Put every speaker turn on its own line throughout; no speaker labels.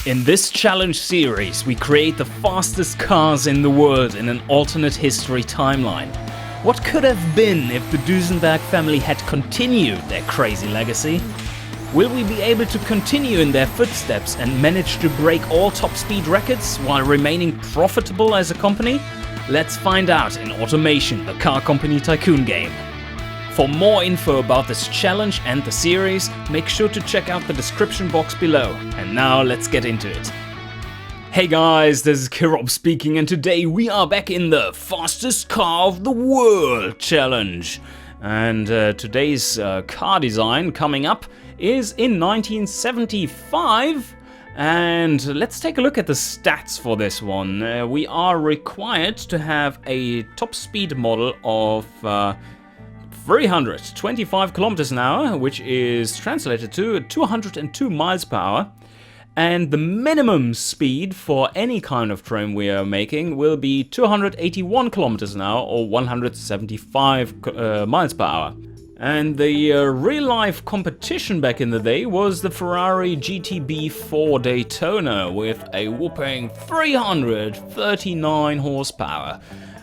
In this challenge series, we create the fastest cars in the world in an alternate history timeline. What could have been if the Duesenberg family had continued their crazy legacy? Will we be able to continue in their footsteps and manage to break all top speed records while remaining profitable as a company? Let's find out in Automation, the Car Company Tycoon game. For more info about this challenge and the series, make sure to check out the description box below. And now let's get into it. Hey guys, this is Kirob speaking, and today we are back in the fastest car of the world challenge. And today's car design coming up is in 1975. And let's take a look at the stats for this one. We are required to have a top speed model of 325 kilometers an hour, which is translated to 202 miles per hour. And the minimum speed for any kind of train we are making will be 281 kilometers an hour or 175 miles per hour. And the real-life competition back in the day was the Ferrari GT4 Daytona with a whopping 339 horsepower.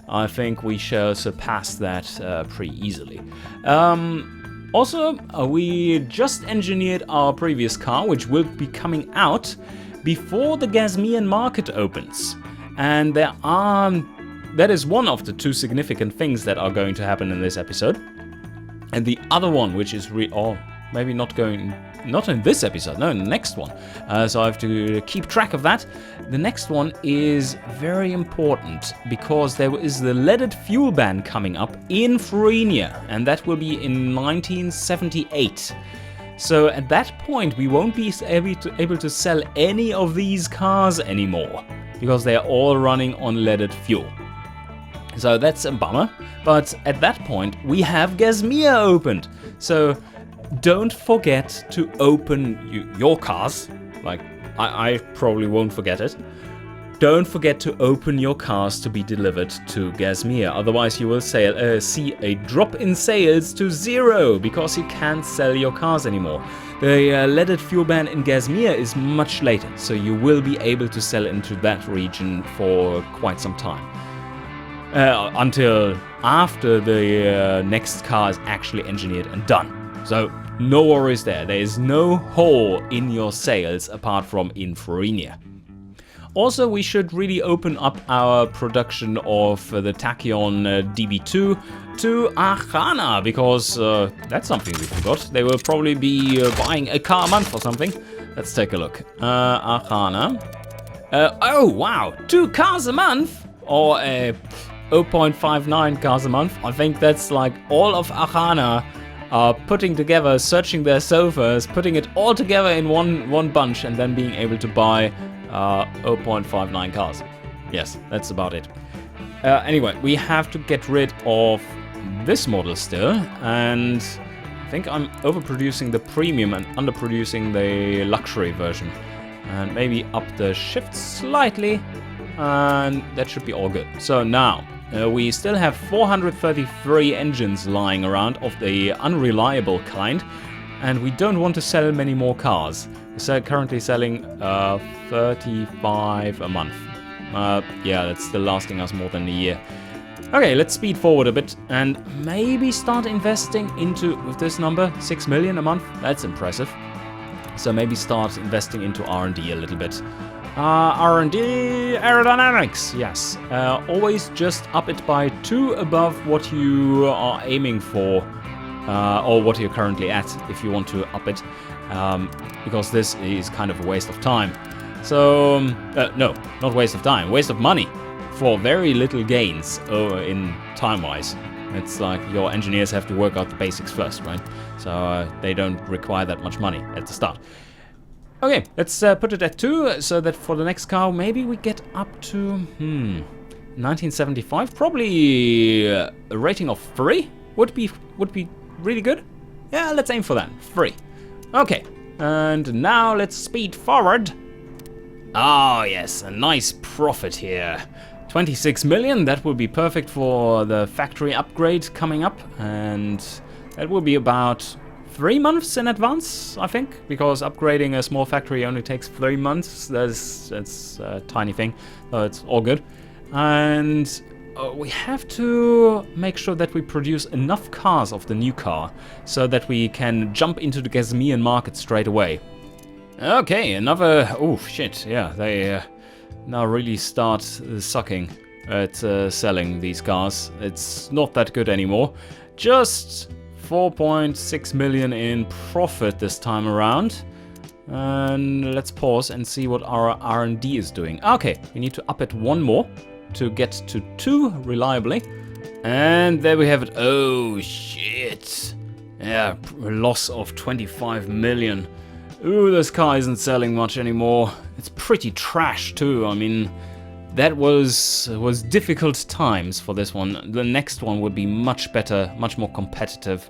I think we shall surpass that pretty easily. Also, we just engineered our previous car, which will be coming out before the Gazmian market opens. And that is one of the two significant things that are going to happen in this episode. And the other one, which is maybe not in this episode, no, in the next one. So I have to keep track of that. The next one is very important because there is the leaded fuel ban coming up in Florina, and that will be in 1978. So at that point, we won't be able to sell any of these cars anymore because they are all running on leaded fuel. So that's a bummer, but at that point we have Gazmia opened. So don't forget to open your cars, like I probably won't forget it. Don't forget to open your cars to be delivered to Gazmia, otherwise you will see a drop in sales to 0 because you can't sell your cars anymore. The leaded fuel ban in Gazmia is much later, so you will be able to sell into that region for quite some time. Until after the next car is actually engineered and done. So no worries there. There is no hole in your sales apart from in Florina. Also, we should really open up our production of the Tachyon DB2 to Achana, because that's something we forgot. They will probably be buying a car a month or something. Let's take a look. Achana. Oh wow, 2 cars a month? Or 0.59 cars a month. I think that's like all of Achana putting together, searching their sofas, putting it all together in one bunch, and then being able to buy 0.59 cars. Yes, that's about it. Anyway, we have to get rid of this model still, and I think I'm overproducing the premium and underproducing the luxury version. And maybe up the shift slightly, and that should be all good. So now, we still have 433 engines lying around of the unreliable kind, and we don't want to sell many more cars. We're currently selling 35 a month. Yeah, that's still lasting us more than a year. Okay, let's speed forward a bit and maybe start investing into, with this number, 6 million a month. That's impressive. So maybe start investing into R&D a little bit. R&D aerodynamics, yes. Always just up it by 2 above what you are aiming for, or what you're currently at if you want to up it, because this is kind of a waste of time. So, no, not waste of time, waste of money for very little gains in time-wise. It's like your engineers have to work out the basics first, right? So they don't require that much money at the start. Okay, let's put it at 2, so that for the next car, maybe we get up to, 1975. Probably a rating of 3 would be really good. Yeah, let's aim for that, 3. Okay, and now let's speed forward. Oh yes, a nice profit here. 26 million, that will be perfect for the factory upgrade coming up, and that will be about 3 months in advance, I think, because upgrading a small factory only takes 3 months. That's a tiny thing, so it's all good. And we have to make sure that we produce enough cars of the new car so that we can jump into the Gazmian market straight away. Okay, another... Oh, shit, yeah, they now really start sucking at selling these cars. It's not that good anymore. Just 4.6 million in profit this time around. And let's pause and see what our R&D is doing. Okay, we need to up it one more to get to 2 reliably. And there we have it. Oh, shit. Yeah, a loss of 25 million. Ooh, this car isn't selling much anymore. It's pretty trash too. I mean, that was difficult times for this one. The next one would be much better, much more competitive.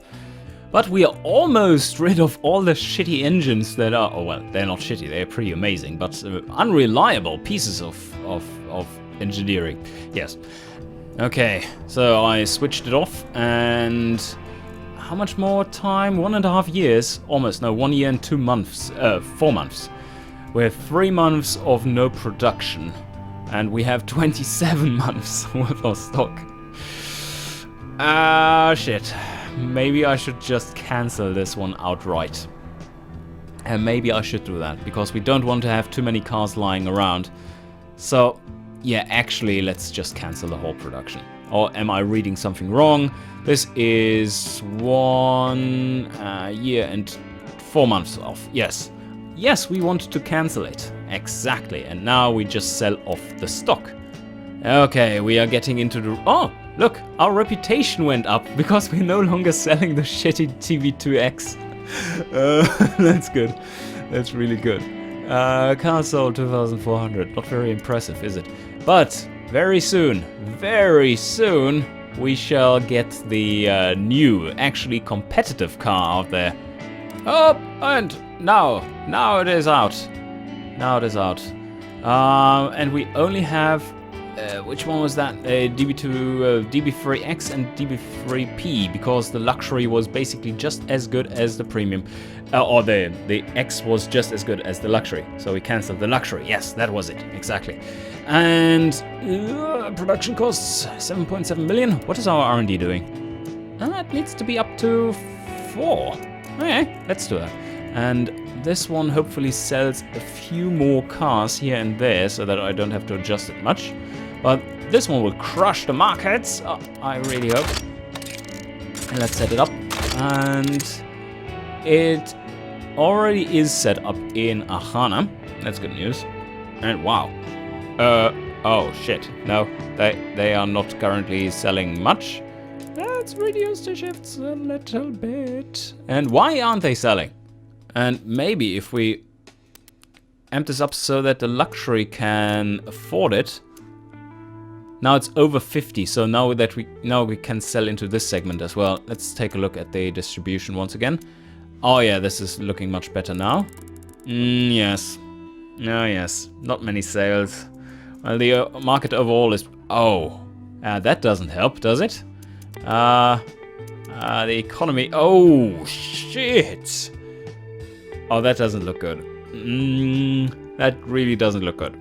But we are almost rid of all the shitty engines that are... Oh, well, they're not shitty. They're pretty amazing, but unreliable pieces of engineering. Yes. Okay, so I switched it off, and how much more time? 1.5 years? Almost, no, 1 year and 2 months. 4 months. We have 3 months of no production, and we have 27 months worth of stock. Shit. Maybe I should just cancel this one outright. And maybe I should do that, because we don't want to have too many cars lying around. So, yeah, actually, let's just cancel the whole production. Or am I reading something wrong? This is 1 year and 4 months off. Yes. Yes, we want to cancel it. Exactly. And now we just sell off the stock. Okay, we are getting into the... Oh, look, our reputation went up because we're no longer selling the shitty TV2X. That's good. That's really good. Car sold 2,400. Not very impressive, is it? But very soon, we shall get the new, actually competitive car out there. Oh, and now it is out. Now it is out. And we only have, which one was that? DB3X and DB3P, because the luxury was basically just as good as the premium. Or the X was just as good as the luxury. So we cancelled the luxury. Yes, that was it. Exactly. And production costs 7.7 million. What is our R&D doing? It needs to be up to 4. Okay, let's do that. And this one hopefully sells a few more cars here and there so that I don't have to adjust it much. But this one will crush the markets. I really hope. And let's set it up. And it already is set up in Ahana. That's good news. And wow. Oh shit. No, they are not currently selling much. Let's reduce the shifts a little bit. And why aren't they selling? And maybe if we amp this up so that the luxury can afford it. Now it's over 50, so now we can sell into this segment as well. Let's take a look at the distribution once again. Oh yeah, this is looking much better now. Yes. Oh yes, not many sales. Well, the market overall is... Oh, that doesn't help, does it? The economy... Oh, shit! Oh, that doesn't look good. That really doesn't look good.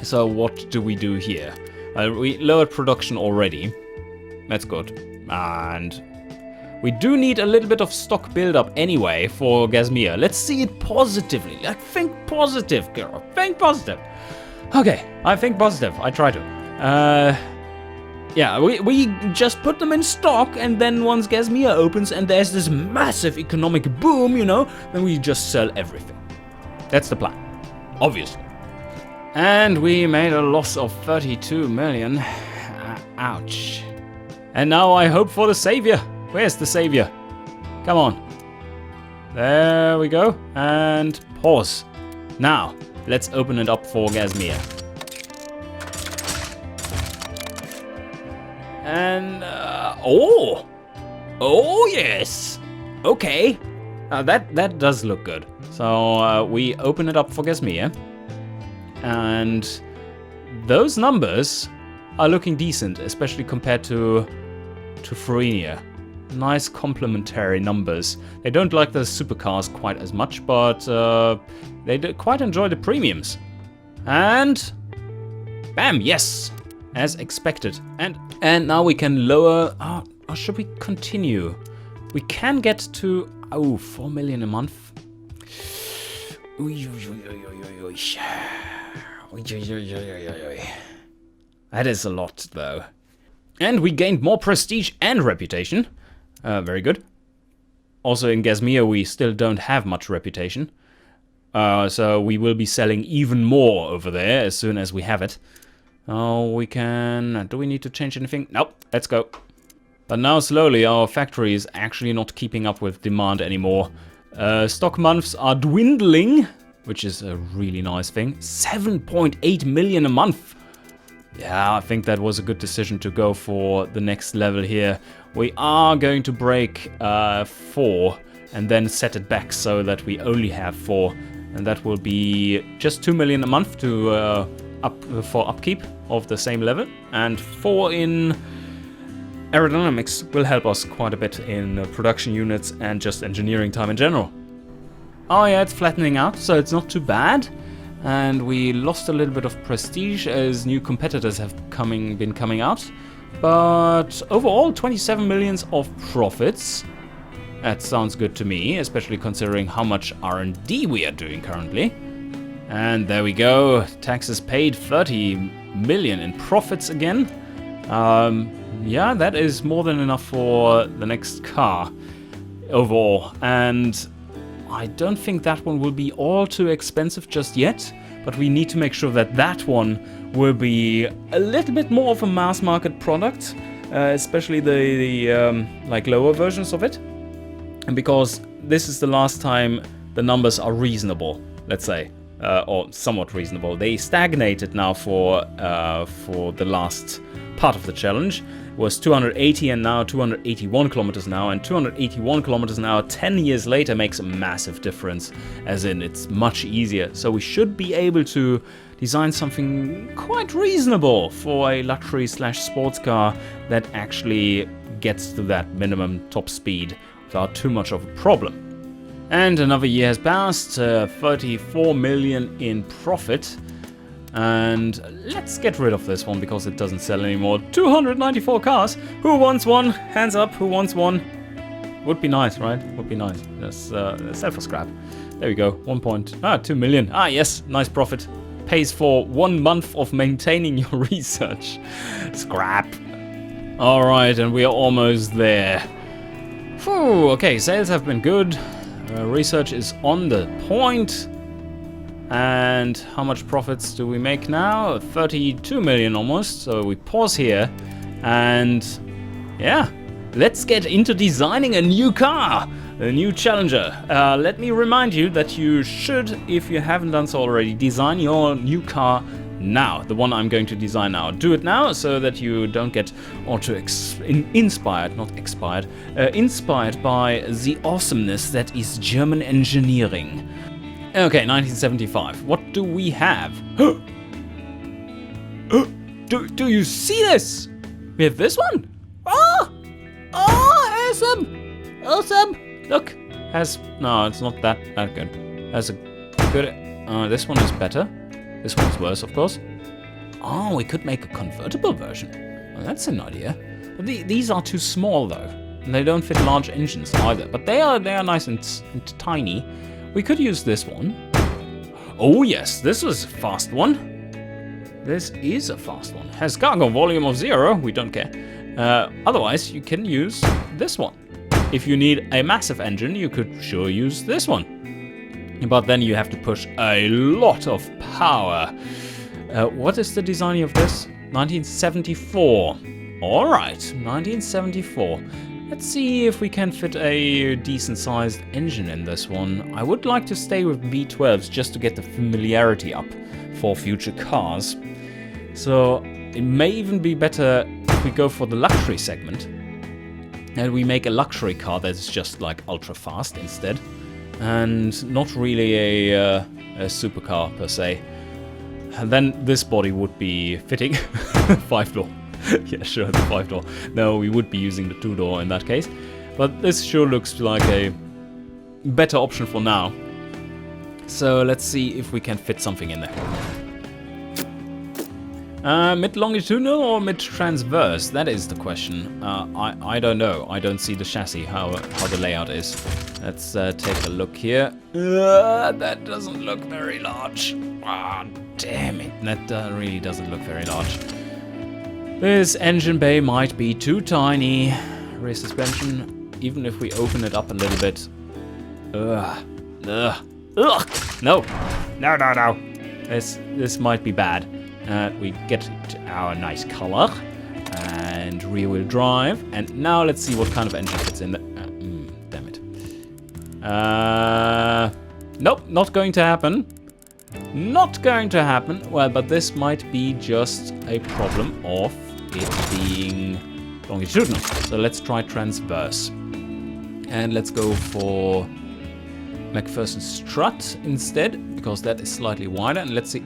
So what do we do here? We lowered production already. That's good. And we do need a little bit of stock build-up anyway for Gazmia. Let's see it positively. Like, think positive, girl. Think positive. Okay, I think positive. I try to. Yeah, we just put them in stock, and then once Gazmia opens and there's this massive economic boom, you know, then we just sell everything. That's the plan. Obviously. And we made a loss of 32 million. Ouch. And now I hope for the savior. Where's the savior? Come on. There we go. And pause. Now, let's open it up for Gazmia. And, oh yes. Okay. That does look good. So, we open it up for Gazmia. And those numbers are looking decent, especially compared to Ferrari. nice complementary numbers. They don't like the supercars quite as much, but they do quite enjoy the premiums. And bam, yes, as expected. And now we can lower. Or should we continue? We can get to 4 million a month. That is a lot, though. And we gained more prestige and reputation. Very good. Also in Gazmir we still don't have much reputation. So we will be selling even more over there as soon as we have it. We can... Do we need to change anything? Nope, let's go. But now slowly our factory is actually not keeping up with demand anymore. Stock months are dwindling, which is a really nice thing. 7.8 million a month. Yeah, I think that was a good decision to go for the next level here. We are going to break 4 and then set it back so that we only have 4. And that will be just 2 million a month to for upkeep of the same level. And 4 in aerodynamics will help us quite a bit in production units and just engineering time in general. Oh yeah, it's flattening out, so it's not too bad. And we lost a little bit of prestige as new competitors have been coming out. But overall, 27 millions of profits. That sounds good to me, especially considering how much R&D we are doing currently. And there we go, taxes paid, 30 million in profits again. Yeah, that is more than enough for the next car overall. And I don't think that one will be all too expensive just yet, but we need to make sure that that one will be a little bit more of a mass market product, especially the like lower versions of it. And because this is the last time the numbers are reasonable, let's say, or somewhat reasonable. They stagnated now for the last part of the challenge. It was 280 and now 281 kilometers an hour, and 281 kilometers an hour 10 years later makes a massive difference, as in it's much easier. So we should be able to design something quite reasonable for a luxury slash sports car that actually gets to that minimum top speed without too much of a problem. And another year has passed, 34 million in profit. And let's get rid of this one because it doesn't sell anymore. 294 cars. Who wants one? Hands up, who wants one? Would be nice, right? Would be nice. Let's sell for scrap. There we go. 2 million. Ah, yes, nice profit. Pays for 1 month of maintaining your research. Scrap. Alright, and we are almost there. Whew, okay, sales have been good. Research is on the point. And how much profits do we make now? 32 million almost. So we pause here. And yeah, let's get into designing a new car. A new Challenger. Let me remind you that you should, if you haven't done so already, design your new car now. The one I'm going to design now. Do it now so that you don't get inspired, not expired, inspired by the awesomeness that is German engineering. Okay, 1975. What do we have? Do you see this? We have this one. Oh, awesome! Awesome! Look, no, it's not that good. Has a good. This one is better. This one's worse, of course. Oh, we could make a convertible version. Well, that's an idea. But these are too small though, and they don't fit large engines either. But they are nice and tiny. We could use this one. Oh yes, this is a fast one. This is a fast one. Has cargo volume of 0. We don't care. Otherwise, you can use this one. If you need a massive engine, you could sure use this one. But then you have to push a lot of power. What is the design of this? 1974. All right, 1974. Let's see if we can fit a decent-sized engine in this one. I would like to stay with V12s just to get the familiarity up for future cars. So it may even be better if we go for the luxury segment and we make a luxury car that's just like ultra-fast instead, and not really a supercar per se. And then this body would be fitting. 5-door. Yeah, sure, the 5-door. No, we would be using the 2-door in that case. But this sure looks like a better option for now. So let's see if we can fit something in there. Mid-longitudinal or mid-transverse? That is the question. I don't know. I don't see the chassis, how the layout is. Let's take a look here. That doesn't look very large. Ah, damn it. That really doesn't look very large. This engine bay might be too tiny. Rear suspension, even if we open it up a little bit. Ugh. No. This might be bad. We get our nice color and rear wheel drive, and now let's see what kind of engine fits in there. Damn it. Nope, not going to happen. Not going to happen. Well, but this might be just a problem of it being longitudinal. So let's try transverse. And let's go for McPherson strut instead, because that is slightly wider. And let's see.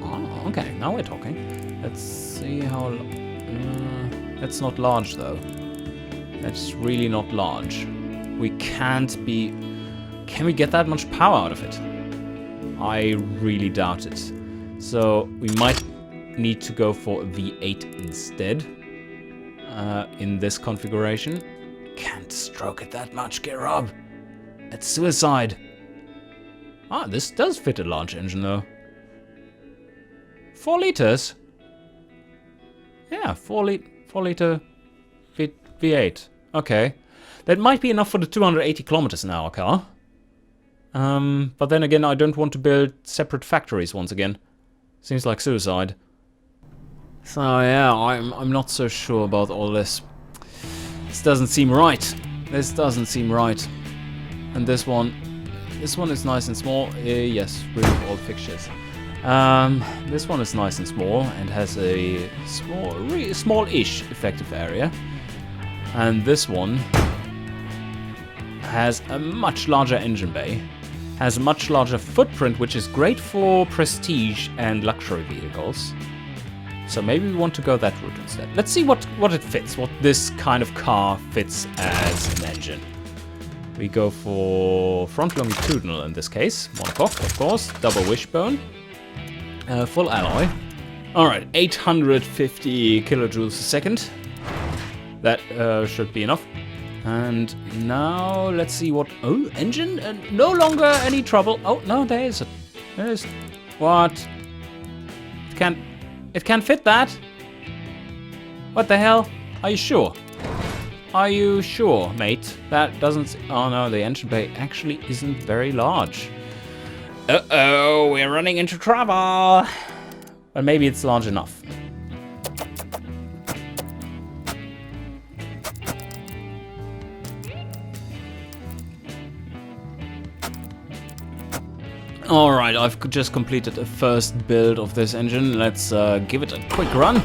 Oh, okay, now we're talking. Let's see how... that's not large, though. That's really not large. We can't be... Can we get that much power out of it? I really doubt it. So we might need to go for a V8 instead. In this configuration. Can't stroke it that much, Gerard. That's suicide. Ah, this does fit a large engine, though. 4 liters? Yeah, 4 liter V8. Okay. That might be enough for the 280 kilometers an hour car. But then again, I don't want to build separate factories once again. Seems like suicide. So yeah, I'm not so sure about all this. This doesn't seem right. This doesn't seem right. And this one is nice and small. Yes, remove all fixtures. This one is nice and small and has a really small-ish effective area. And this one has a much larger engine bay, has a much larger footprint, which is great for prestige and luxury vehicles. So maybe we want to go that route instead. Let's see what it fits, what this kind of car fits as an engine. We go for front longitudinal in this case, monocoque of course, double wishbone. Full alloy. Alright, 850 kilojoules a second. That should be enough. And now let's see what... Oh, engine? No longer any trouble. Oh, no, there is. What? It can't fit that? What the hell? Are you sure? Are you sure, mate? That doesn't... Oh no, the engine bay actually isn't very large. Uh-oh, we're running into trouble. But maybe it's large enough. Alright, I've just completed a first build of this engine. Let's give it a quick run.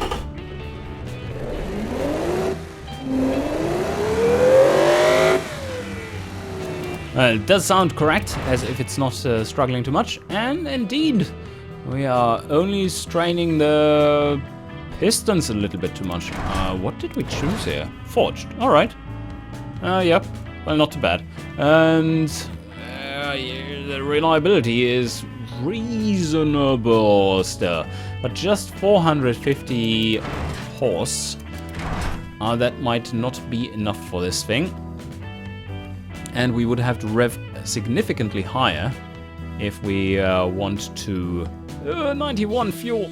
It does sound correct, as if it's not struggling too much. And indeed, we are only straining the pistons a little bit too much. What did we choose here? Forged. Alright. Yep. Well, not too bad. And the reliability is reasonable still. But just 450 horse. That might not be enough for this thing. And we would have to rev significantly higher if we want to... 91 fuel.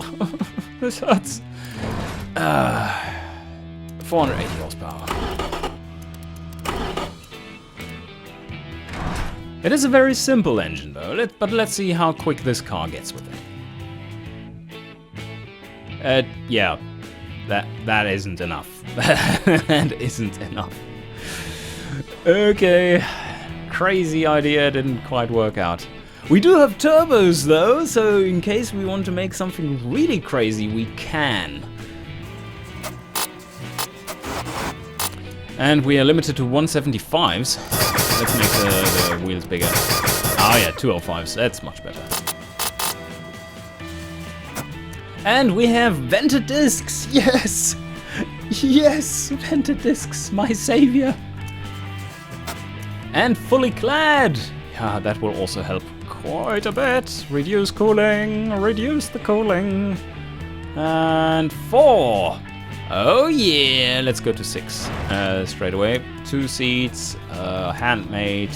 This hurts. 480 horsepower. It is a very simple engine though, but let's see how quick this car gets with it. Yeah, that isn't enough. That isn't enough. Okay, crazy idea, didn't quite work out. We do have turbos though, so in case we want to make something really crazy, we can. And we are limited to 175s. Let's make the wheels bigger. Oh yeah, 205s, that's much better. And we have vented discs, yes! Yes, vented discs, my savior. And fully clad. Yeah, that will also help quite a bit. Reduce cooling, reduce the cooling. And 4. Oh yeah, let's go to 6 straight away. 2 seats, handmade,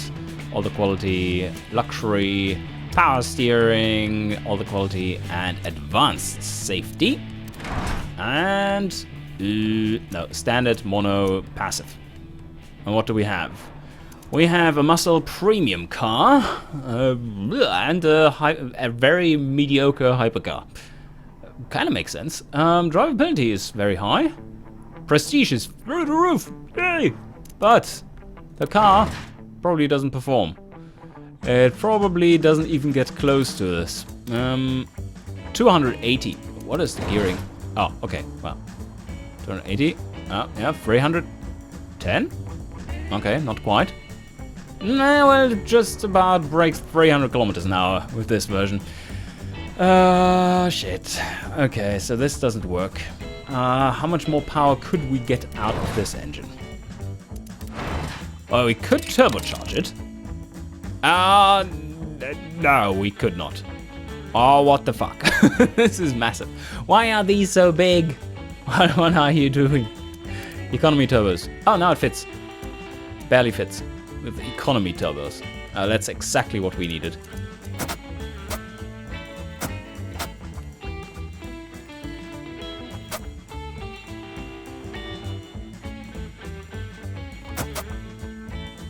all the quality, luxury, power steering, all the quality, and advanced safety. And no, standard, mono, passive. And what do we have? We have a muscle premium car and a very mediocre hypercar. Kind of makes sense. Drivability is very high. Prestige is through the roof. Yay! But the car probably doesn't perform. It probably doesn't even get close to this. 280. What is the gearing? Oh, okay. Well, 280. Yeah, 310. Okay, not quite. Nah, well, it just about breaks 300 kilometers an hour with this version. Shit. Okay, so this doesn't work. How much more power could we get out of this engine? Well, we could turbocharge it. No, we could not. Oh, what the fuck? This is massive. Why are these so big? What are you doing? Economy turbos. Oh, now it fits. Barely fits. With economy turbos. That's exactly what we needed.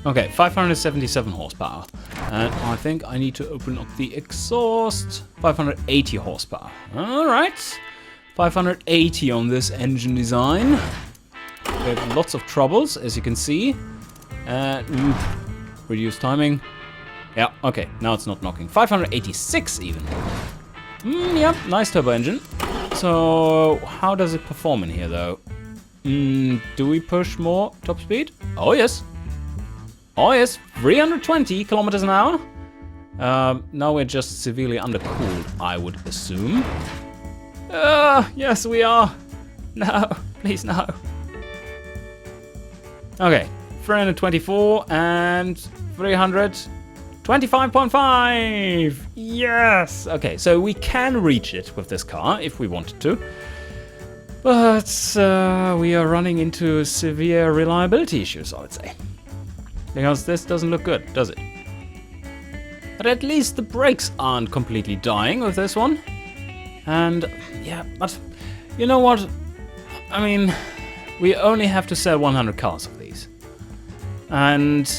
Okay, 577 horsepower. And I think I need to open up the exhaust. 580 horsepower. Alright. 580 on this engine design. We have lots of troubles, as you can see. Reduce timing. Yeah, okay, now it's not knocking. 586 even. Yep, nice turbo engine. So, how does it perform in here though? Do we push more top speed? Oh yes. Oh yes, 320 kilometers an hour. Now we're just severely undercooled, I would assume. Yes we are. No, please no. Okay, 324 and 325.5. Yes. Okay, so we can reach it with this car if we wanted to. But we are running into severe reliability issues, I would say. Because this doesn't look good, does it? But at least the brakes aren't completely dying with this one. And yeah, but you know what? I mean, we only have to sell 100 cars of these. And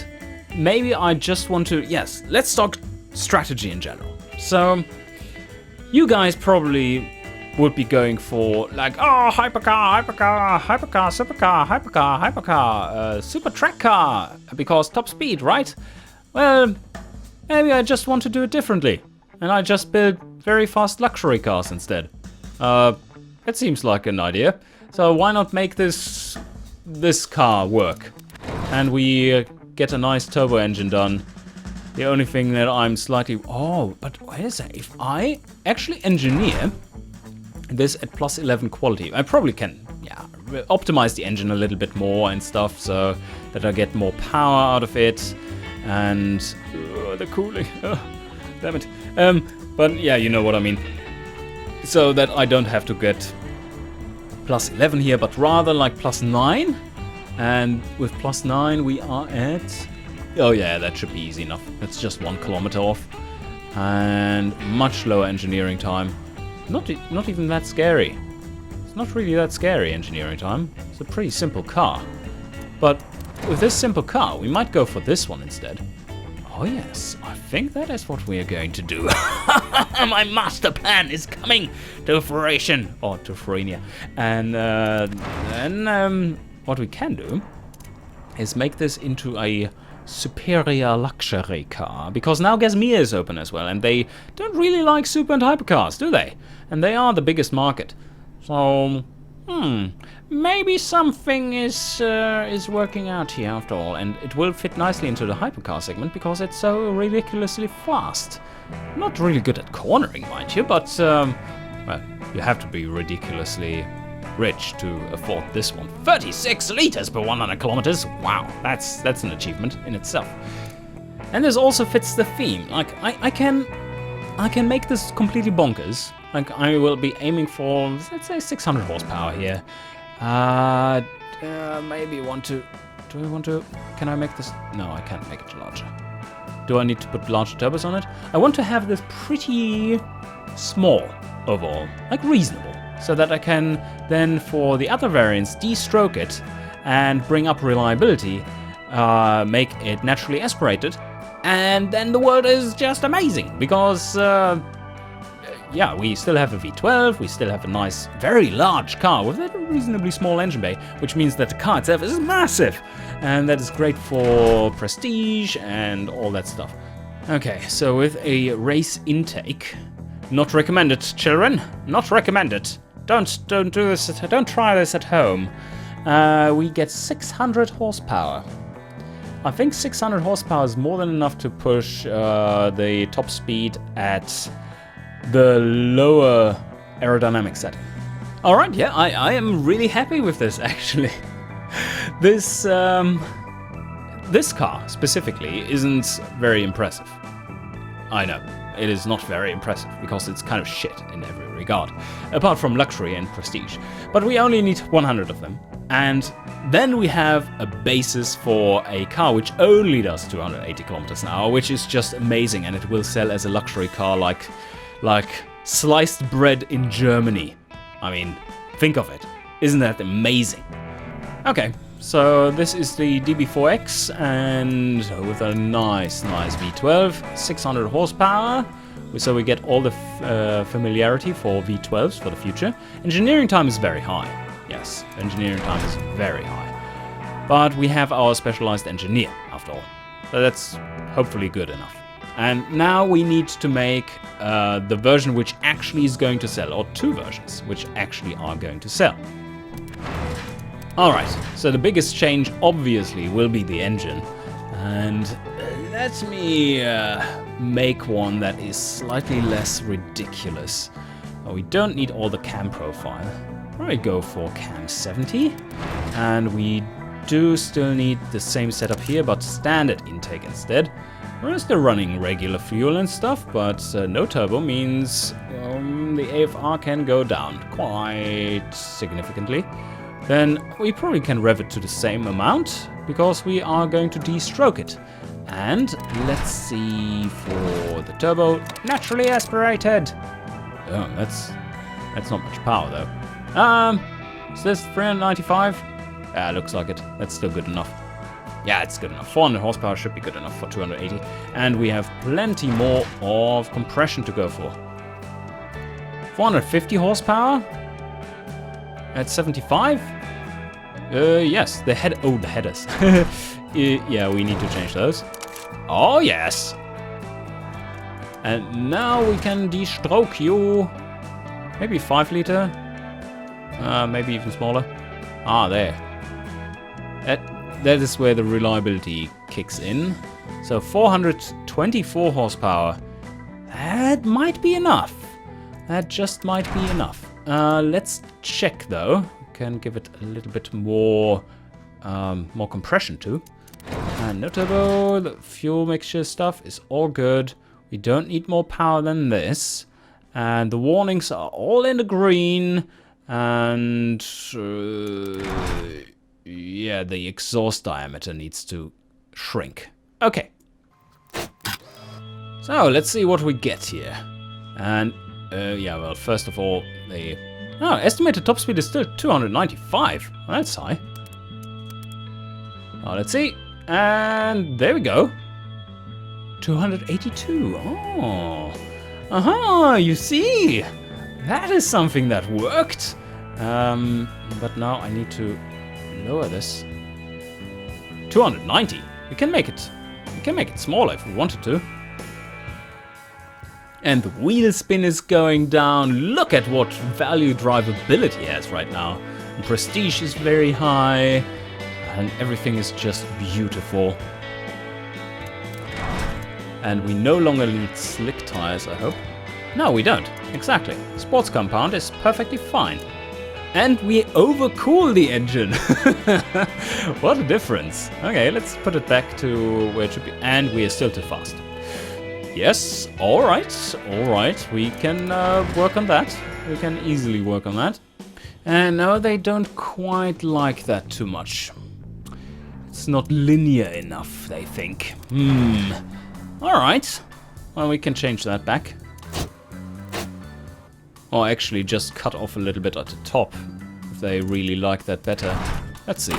maybe I just want to, yes, let's talk strategy in general. So, you guys probably would be going for like, oh, hypercar, hypercar, hypercar, supercar, hypercar, hypercar, super track car, because top speed, right? Well, maybe I just want to do it differently, and I just build very fast luxury cars instead. It seems like an idea. So why not make this car work? And we get a nice turbo engine done. The only thing that I'm slightly, but wait a sec, if I actually engineer this at plus 11 quality, I probably can, optimize the engine a little bit more and stuff so that I get more power out of it. And the cooling, damn it. But yeah, you know what I mean. So that I don't have to get plus 11 here, but rather like plus 9. And with plus 9 we are at, oh yeah, that should be easy enough. That's just 1 kilometer off. And much lower engineering time. Not even that scary. It's not really that scary, engineering time. It's a pretty simple car. But with this simple car, we might go for this one instead. Oh yes, I think that is what we are going to do. My master plan is coming to fruition. Or to fruition. And then what we can do is make this into a superior luxury car, because now Gasmir is open as well, and they don't really like super and hypercars, do they? And they are the biggest market. So, maybe something is working out here after all, and it will fit nicely into the hypercar segment because it's so ridiculously fast. Not really good at cornering, mind you, but well, you have to be ridiculously rich to afford this one. 36 liters per 100 kilometers. Wow, that's an achievement in itself. And this also fits the theme. Like, I can make this completely bonkers. Like, I will be aiming for, let's say, 600 horsepower here. Maybe want to... Do I want to... Can I make this... No, I can't make it larger. Do I need to put larger turbos on it? I want to have this pretty small overall. Like, reasonable. So that I can then, for the other variants, de-stroke it and bring up reliability, make it naturally aspirated, and then the world is just amazing, because yeah, we still have a V12, we still have a nice, very large car with a reasonably small engine bay, which means that the car itself is massive, and that is great for prestige and all that stuff. Okay, so with a race intake, not recommended, children, not recommended. Don't do this. Don't try this at home. We get 600 horsepower. I think 600 horsepower is more than enough to push the top speed at the lower aerodynamic setting. All right, yeah, I am really happy with this actually. This car specifically isn't very impressive. I know. It is not very impressive, because it's kind of shit in every regard, apart from luxury and prestige. But we only need 100 of them, and then we have a basis for a car which only does 280 kilometers an hour, which is just amazing, and it will sell as a luxury car like sliced bread in Germany. I mean, think of it. Isn't that amazing? Okay. So this is the DB4X, and with a nice V12, 600 horsepower. So we get all the familiarity for V12s for the future. Engineering time is very high. Yes, engineering time is very high. But we have our specialized engineer, after all. So that's hopefully good enough. And now we need to make the version which actually is going to sell, or two versions which actually are going to sell. Alright, so the biggest change obviously will be the engine, and let me make one that is slightly less ridiculous. We don't need all the cam profile. Probably go for cam 70, and we do still need the same setup here, but standard intake instead. We're still running regular fuel and stuff, but no turbo means the AFR can go down quite significantly. Then we probably can rev it to the same amount, because we are going to de-stroke it. And let's see for the turbo, naturally aspirated. Oh, that's not much power though. Is this 395? Yeah, looks like it. That's still good enough. Yeah, it's good enough. 400 horsepower should be good enough for 280. And we have plenty more of compression to go for. 450 horsepower? At 75? Yes, the headers. Yeah, we need to change those. Oh, yes. And now we can de-stroke you. Maybe 5 liter. Maybe even smaller. Ah, there. That is where the reliability kicks in. So 424 horsepower. That might be enough. That just might be enough. Let's check though. Can give it a little bit more compression too. And no turbo, the fuel mixture stuff is all good. We don't need more power than this. And the warnings are all in the green. And yeah, the exhaust diameter needs to shrink. Okay. So let's see what we get here. And yeah, well, first of all, the estimated top speed is still 295. Well, that's high. Now let's see. And there we go. 282. Oh. Aha, you see. That is something that worked. But now I need to lower this. 290. We can make it smaller if we wanted to. And the wheel spin is going down. Look at what value drivability has right now. And prestige is very high. And everything is just beautiful. And we no longer need slick tires, I hope. No, we don't. Exactly. Sports compound is perfectly fine. And we overcool the engine. What a difference. Okay, let's put it back to where it should be. And we are still too fast. Yes, alright. We can work on that. We can easily work on that. And no, they don't quite like that too much. It's not linear enough, they think. Alright. Well, we can change that back. Or actually just cut off a little bit at the top, if they really like that better. Let's see.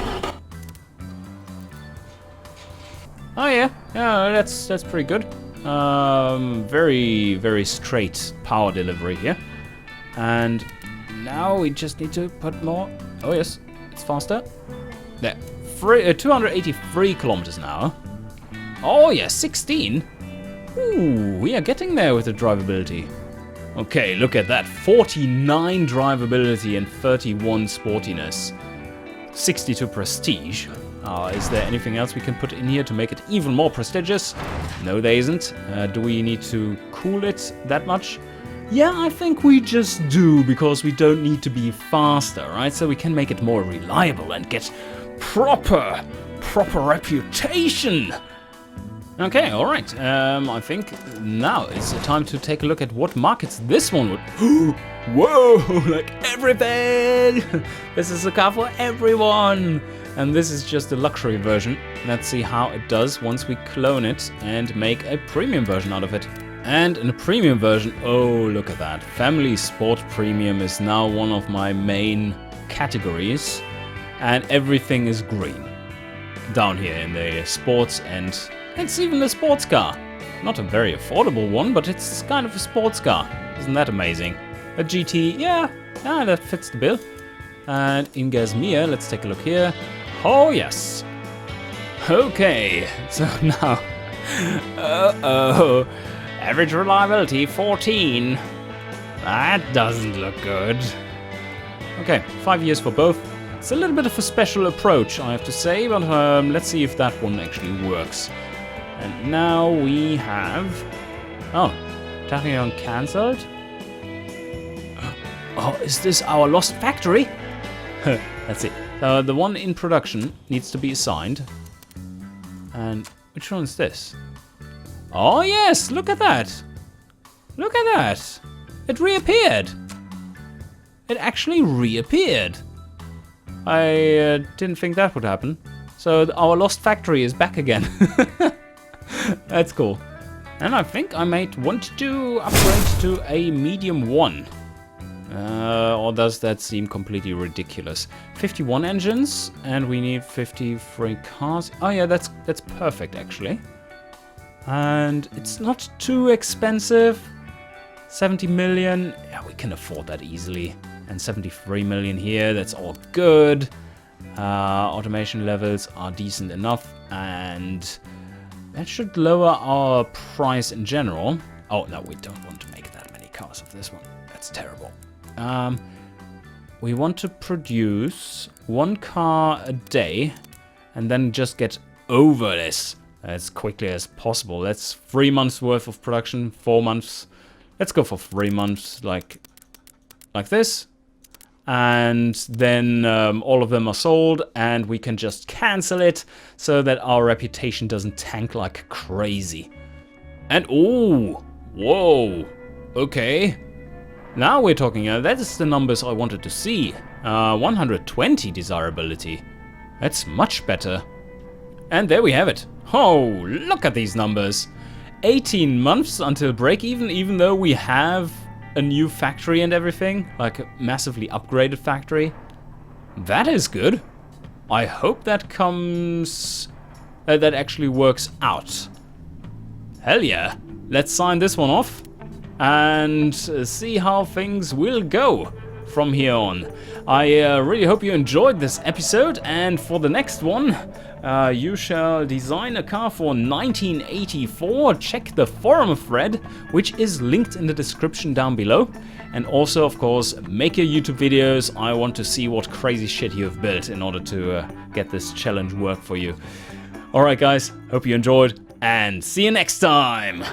Oh yeah, that's pretty good. Very straight power delivery here. And now we just need to put more. Oh yes, it's faster. There, 283 kilometers an hour. Oh yeah, 16. Ooh, we are getting there with the drivability. Okay, look at that. 49 drivability and 31 sportiness. 62 prestige. Is there anything else we can put in here to make it even more prestigious? No, there isn't. Do we need to cool it that much? Yeah, I think we just do, because we don't need to be faster, right? So we can make it more reliable and get proper reputation. Okay, alright. I think now is the time to take a look at what markets this one would... Whoa, like everything! This is a car for everyone! And this is just the luxury version. Let's see how it does once we clone it and make a premium version out of it. And in a premium version, oh, look at that. Family Sport Premium is now one of my main categories. And everything is green. Down here in the sports, and it's even a sports car. Not a very affordable one, but it's kind of a sports car. Isn't that amazing? A GT, yeah, that fits the bill. And in Gasmir, let's take a look here. Oh, yes. Okay, so now... Uh-oh. Average reliability, 14. That doesn't look good. Okay, 5 years for both. It's a little bit of a special approach, I have to say, but let's see if that one actually works. And now we have... Oh, Tachyon cancelled. Oh, is this our lost factory? That's it. The one in production needs to be assigned. And which one is this? Oh yes, look at that. Look at that. It reappeared. It actually reappeared. I didn't think that would happen. So our lost factory is back again. That's cool. And I think I might want to upgrade to a medium 1. Or does that seem completely ridiculous? 51 engines, and we need 53 cars. Oh yeah, that's perfect actually. And it's not too expensive. 70 million, yeah, we can afford that easily. And 73 million here, that's all good. Automation levels are decent enough, and that should lower our price in general. Oh no, we don't want to make that many cars of this one. That's terrible. We want to produce 1 car a day and then just get over this as quickly as possible. That's 3 months worth of production, 4 months. Let's go for 3 months, like this. And then all of them are sold, and we can just cancel it so that our reputation doesn't tank like crazy. And oh, whoa, okay. Now we're talking, that is the numbers I wanted to see. 120 desirability. That's much better. And there we have it. Oh, look at these numbers. 18 months until break even though we have a new factory and everything, like a massively upgraded factory. That is good. I hope that comes... that actually works out. Hell yeah. Let's sign this one off and see how things will go from here on. I really hope you enjoyed this episode, and for the next one, you shall design a car for 1984. Check the forum thread, which is linked in the description down below. And also, of course, make your YouTube videos. I want to see what crazy shit you have built in order to get this challenge work for you. Alright guys, hope you enjoyed, and see you next time!